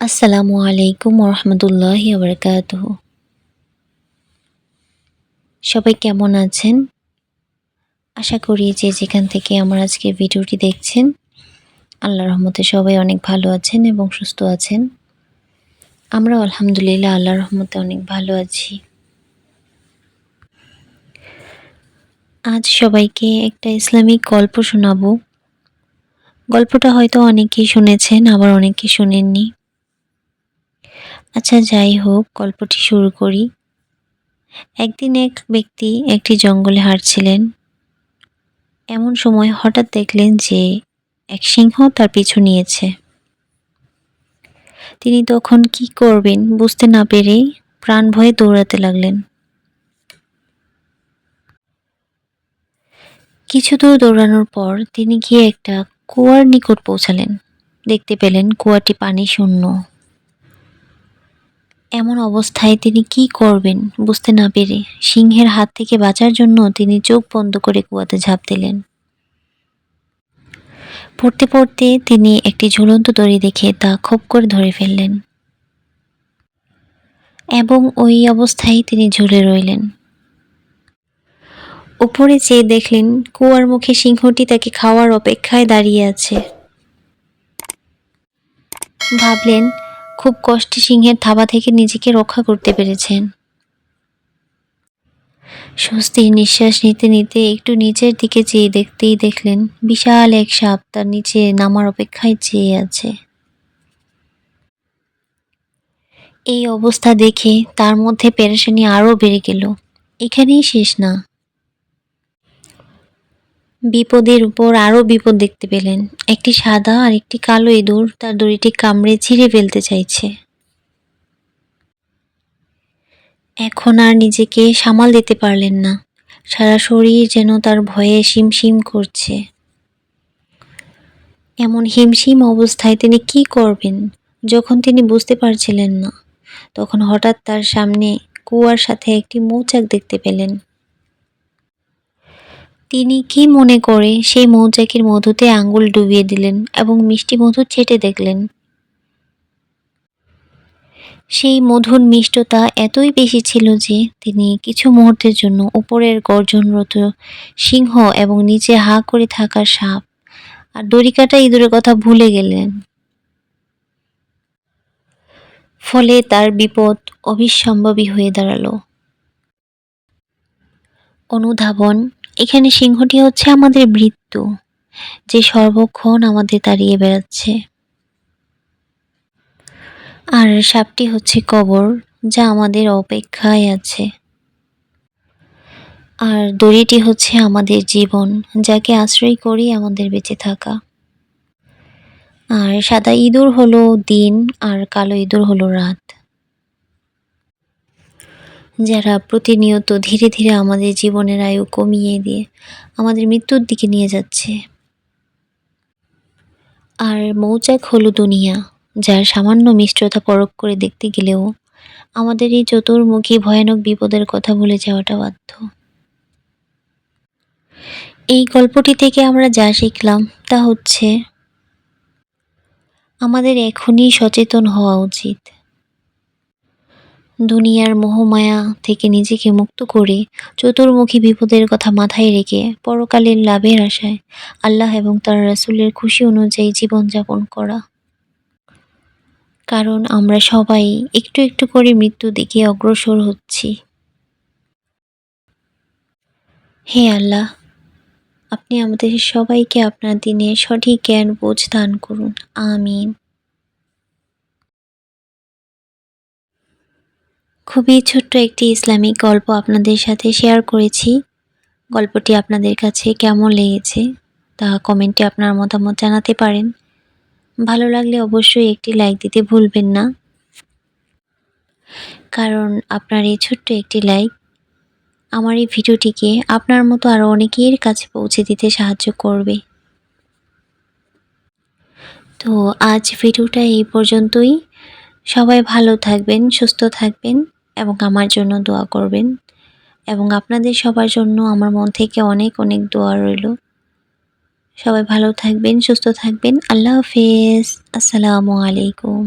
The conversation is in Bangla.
আসসালামু আলাইকুম ওরহমতুল্লাহি ওবরাকাতুহু। সবাই কেমন আছেন? আশা করি যে যেখান থেকে আমার আজকের ভিডিওটি দেখছেন, আল্লাহর রহমতে সবাই অনেক ভালো আছেন এবং সুস্থ আছেন। আমরাও আলহামদুলিল্লাহ আল্লাহর রহমতে অনেক ভালো আছি। আজ সবাইকে একটা ইসলামিক গল্প শোনাবো। গল্পটা হয়তো অনেকেই শুনেছেন, আবার অনেকে শোনেননি। আচ্ছা যাই হোক, গল্পটি শুরু করি। একদিন এক ব্যক্তি একটি জঙ্গলে হাঁটছিলেন। এমন সময় হঠাৎ দেখলেন যে এক সিংহ তার পিছু নিয়েছে। তিনি তখন কি করবেন বুঝতে না পেরেই প্রাণ ভয়ে দৌড়াতে লাগলেন। কিছু দূর দৌড়ানোর পর তিনি গিয়ে একটা কুয়ার নিকট পৌঁছালেন। দেখতে পেলেন কুয়াটি পানি শূন্য। এমন অবস্থায় তিনি কি করবেন বুঝতে না পেরে সিংহের হাত থেকে বাঁচার জন্য তিনি চোখ বন্ধ করে কুয়াতে ঝাঁপ দিলেন। পড়তে পড়তে তিনি একটি ঝুলন্ত দড়ি দেখে তা খপ করে ধরে ফেললেন এবং ওই অবস্থায় তিনি ঝুলে রইলেন। উপরে চেয়ে দেখলেন কুয়ার মুখে সিংহটি তাকে খাওয়ার অপেক্ষায় দাঁড়িয়ে আছে। ভাবলেন খুব কষ্টে সিংহের থাবা থেকে নিজেকে রক্ষা করতে পেরেছেন। স্বস্তির নিঃশ্বাস নিতে নিতে একটু নিচের দিকে চেয়ে দেখতেই দেখলেন বিশাল এক সাপ তার নিচে নামার অপেক্ষায় চেয়ে আছে। এই অবস্থা দেখে তার মধ্যে পেরেশানি আরও বেড়ে গেল। এখানেই শেষ না, বিপদের উপর আরও বিপদ দেখতে পেলেন। একটি সাদা আর একটি কালো ইঁদুর তার দড়িটি কামড়ে ছিঁড়ে ফেলতে চাইছে। এখন আর নিজেকে সামাল দিতে পারলেন না। সারা শরীর যেন তার ভয়ে শিমশিম করছে। এমন হিমশিম অবস্থায় তিনি কি করবেন যখন তিনি বুঝতে পারছিলেন না, তখন হঠাৎ তার সামনে কুয়ার সাথে একটি মৌচাক দেখতে পেলেন। তিনি কি মনে করে সেই মৌচাকের মধুতে আঙ্গুল ডুবিয়ে দিলেন এবং মিষ্টি মধু চেটে দেখলেন। সেই মধুর মিষ্টতা এতই বেশি ছিল যে তিনি কিছু মুহূর্তের জন্য উপরের গর্জনরত সিংহ এবং নিচে হাঁ করে থাকা সাপ আর দড়িকাটা ইঁদুরের কথা ভুলে গেলেন। ফলে তার বিপদ অবিসম্ভাবী হয়ে দাঁড়ালো। অনুধাবন, এখানে সিংহটি হচ্ছে আমাদের মৃত্যু, যে সর্বক্ষণ আমাদের তাড়িয়ে বেড়াচ্ছে। আর সাপটি হচ্ছে কবর, যা আমাদের অপেক্ষায় আছে। আর দড়িটি হচ্ছে আমাদের জীবন, যাকে আশ্রয় করি আমাদের বেঁচে থাকা। আর সাদা ইঁদুর হলো দিন আর কালো ইঁদুর হলো রাত, যারা প্রতিনিয়ত ধীরে ধীরে আমাদের জীবনের আয়ু কমিয়ে দিয়ে আমাদের মৃত্যুর দিকে নিয়ে যাচ্ছে। আর মৌচাক হলো দুনিয়া, যার সামান্য মিষ্টতা পরখ করে দেখতে গেলেও আমাদের এই চতুর্মুখী ভয়ানক বিপদের কথা ভুলে যাওয়াটা বাধ্য। এই গল্পটি থেকে আমরা যা শিখলাম তা হচ্ছে আমাদের এখনই সচেতন হওয়া উচিত। দুনিয়ার মোহমায়া থেকে নিজেকে মুক্ত করে চতুর্মুখী বিপদের কথা মাথায় রেখে পরকালের লাভের আশায় আল্লাহ এবং তার রাসূলের খুশি অনুযায়ী জীবনযাপন করা। কারণ আমরা সবাই একটু একটু করে মৃত্যুর দিকে অগ্রসর হচ্ছি। হে আল্লাহ, আপনি আমাদের সবাইকে আপনার দ্বীনের সঠিক জ্ঞান বোঝ দান করুন। আমিন। খুবই ছোট্ট একটি ইসলামিক গল্প আপনাদের সাথে শেয়ার করেছি। গল্পটি আপনাদের কাছে কেমন লেগেছে তা কমেন্টে আপনার মতামত জানাতে পারেন। ভালো লাগলে অবশ্যই একটি লাইক দিতে ভুলবেন না, কারণ আপনার এই ছোট্ট একটি লাইক আমার এই ভিডিওটিকে আপনার মতো আরও অনেকের কাছে পৌঁছে দিতে সাহায্য করবে। তো আজ ভিডিওটা এই পর্যন্তই। সবাই ভালো থাকবেন, সুস্থ থাকবেন এবং আমার জন্য দোয়া করবেন। এবং আপনাদের সবার জন্য আমার মন থেকে অনেক অনেক দোয়া রইল। সবাই ভালো থাকবেন, সুস্থ থাকবেন। আল্লাহ হাফেজ। আসসালামু আলাইকুম।